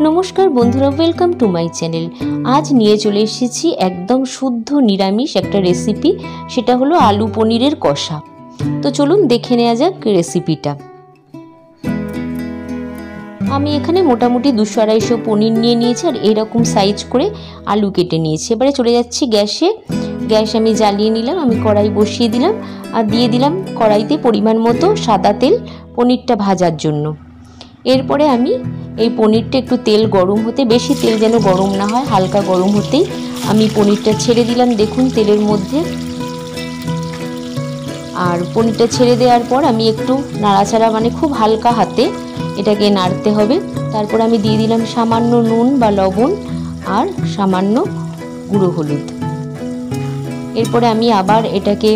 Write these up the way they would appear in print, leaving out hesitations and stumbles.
नमस्कार बंधुरा welcome to my channel. आज निये चले एसेछि एकदम शुद्ध निरामिष एक रेसिपि, सेटा हलो आलू पनीरेर कषा। तो चलुन देखे नेওয়া যাক रेसिपिटा। आमी एखाने मोटामुटी 200-250 पनीर निये निয়েছি আর এরকম সাইজ করে আলু কেটে নিয়েছি। এবারে চলে যাচ্ছি গ্যাসে। গ্যাস আমি জ্বালিয়ে নিলাম, আমি কড়াই বসিয়ে দিলাম আর দিয়ে দিলাম কড়াইতে পরিমাণ মতো সাদা তেল পনিরটা ভাজার জন্য। এরপরে আমি এই পনিরটা একটু তেল গরম হতে, বেশি তেল যেন গরম না হয়, হালকা গরম হতেই আমি পনিরটা ছেড়ে দিলাম। দেখুন তেলের মধ্যে। আর পনিরটা ছেড়ে দেওয়ার পর আমি একটু নাড়াচাড়া মানে খুব হালকা হাতে এটাকে নাড়তে হবে। তারপর আমি দিয়ে দিলাম সামান্য নুন বা লবণ আর সামান্য গুঁড়ো হলুদ। এরপরে আমি আবার এটাকে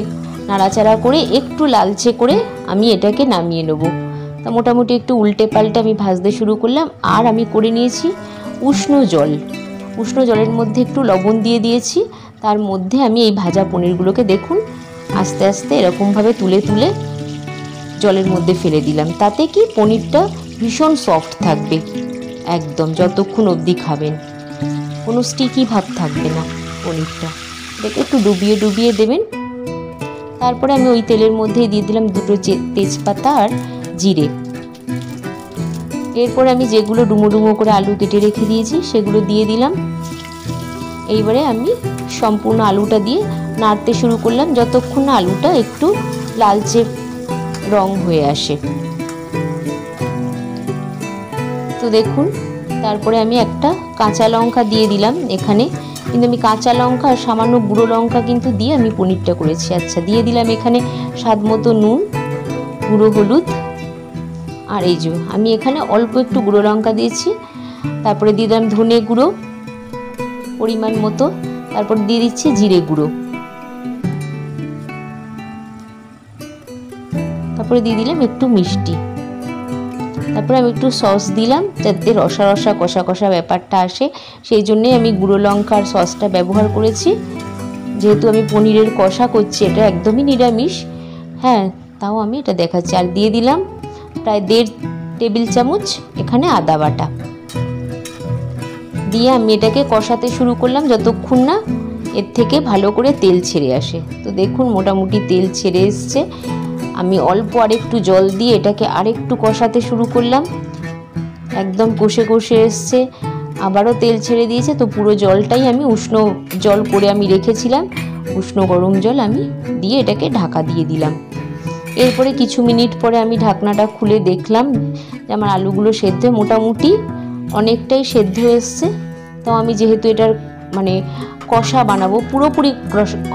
নাড়াচাড়া করে একটু লালচে করে আমি এটাকে নামিয়ে নেব। তা মোটামুটি একটু উল্টে পাল্টে আমি ভাজতে শুরু করলাম। আর আমি করে নিয়েছি উষ্ণ জল। উষ্ণ জলের মধ্যে একটু লবণ দিয়ে দিয়েছি। তার মধ্যে আমি এই ভাজা পনিরগুলোকে দেখুন আস্তে আস্তে এরকমভাবে তুলে তুলে জলের মধ্যে ফেলে দিলাম। তাতে কি পনিরটা ভীষণ সফট থাকবে, একদম যতক্ষণ অবধি খাবেন কোনো স্টিকি ভাব থাকবে না পনিরটা। এটাকে একটু ডুবিয়ে ডুবিয়ে দেবেন। তারপরে আমি ওই তেলের মধ্যেই দিয়ে দিলাম দুটো তেজপাতা আর জিরে। এরপরে আমি যেগুলো ডুমো ডুমো করে আলু কেটে রেখে দিয়েছি সেগুলো দিয়ে দিলাম। এইবারে আমি সম্পূর্ণ আলুটা দিয়ে নাড়তে শুরু করলাম যতক্ষণ না আলুটা একটু লালচে রং হয়ে আসে। তো দেখুন তারপরে আমি একটা কাঁচা লঙ্কা দিয়ে দিলাম এখানে, কিন্তু আমি কাঁচা লঙ্কা আর সামান্য গুঁড়ো লঙ্কা কিন্তু দিয়ে আমি পনিরটা করেছি। আচ্ছা, দিয়ে দিলাম এখানে স্বাদ মতো নুন, গুঁড়ো হলুদ আর এই যে আমি এখানে অল্প একটু গুঁড়ো লঙ্কা দিয়েছি। তারপরে দিয়ে দিলাম ধনে গুঁড়ো পরিমাণ মতো, তারপর দিয়ে দিচ্ছি জিরে গুঁড়ো, তারপরে দিয়ে দিলাম একটু মিষ্টি। তারপরে আমি একটু সস দিলাম যাতে রসা রসা কষা কষা ব্যাপারটা আসে, সেই জন্যই আমি গুঁড়ো লঙ্কার সসটা ব্যবহার করেছি। যেহেতু আমি পনিরের কষা করছি, এটা একদমই নিরামিষ, হ্যাঁ তাও আমি এটা দেখাচ্ছি। আর দিয়ে দিলাম প্রায় 1.5 টেবিল চামচ এখানে আদা বাটা দিয়ে আমি এটাকে কষাতে শুরু করলাম যতক্ষণ না এর থেকে ভালো করে তেল ছেড়ে আসে। তো দেখুন মোটামুটি তেল ছেড়ে এসছে। আমি অল্প আরেকটু জল দিয়ে এটাকে আরেকটু কষাতে শুরু করলাম। একদম কষে কষে এসছে, আবারও তেল ছেড়ে দিয়েছে। তো পুরো জলটাই আমি উষ্ণ জল করে আমি রেখেছিলাম, উষ্ণ গরম জল আমি দিয়ে এটাকে ঢাকা দিয়ে দিলাম। এরপরে কিছু মিনিট পরে আমি ঢাকনাটা খুলে দেখলাম যে আমার আলুগুলো সেদ্ধ মোটামুটি অনেকটাই সেদ্ধ এসছে। তো আমি যেহেতু এটার মানে কষা বানাবো, পুরোপুরি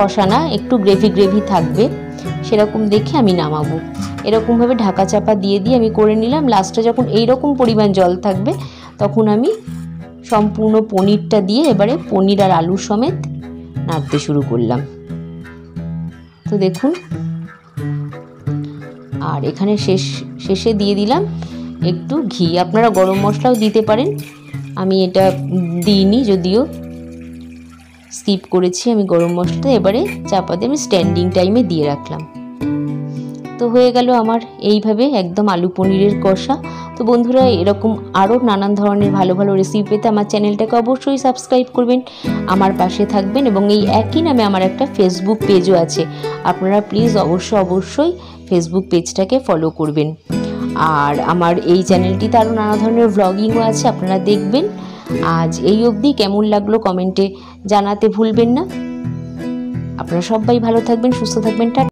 কষা না, একটু গ্রেভি গ্রেভি থাকবে সেরকম দেখে আমি নামাবো। এরকমভাবে ঢাকা চাপা দিয়ে দিয়ে আমি করে নিলাম। লাস্টে যখন এইরকম পরিমাণ জল থাকবে তখন আমি সম্পূর্ণ পনিরটা দিয়ে এবারে পনির আর আলু সমেত নাড়তে শুরু করলাম। তো দেখুন, আর এখানে শেষে দিয়ে দিলাম একটু ঘি। আপনারা গরম মশলাও দিতে পারেন, আমি এটা দিইনি, যদিও স্কিপ করেছি আমি গরম মশলা। এবারে চাপা দিয়ে আমি স্ট্যান্ডিং টাইমে দিয়ে রাখলাম। তো হয়ে গেল আমার এইভাবে একদম আলু পনিরের কষা। তো বন্ধুরা এরকম আরও নানান ধরনের ভালো ভালো রেসিপি পেতে আমার চ্যানেলটাকে অবশ্যই সাবস্ক্রাইব করবেন, আমার পাশে থাকবেন। এবং এই একই নামে আমার একটা ফেসবুক পেজও আছে, আপনারা প্লিজ অবশ্যই ফেসবুক পেজটাকে ফলো করবেন। আর আমার এই চ্যানেলটিতে আরও নানা ধরনের ভ্লগিংও আছে, আপনারা দেখবেন। আজ এই অবধি, কেমন লাগলো কমেন্টে জানাতে ভুলবেন না। আপনারা সবাই ভালো থাকবেন, সুস্থ থাকবেন।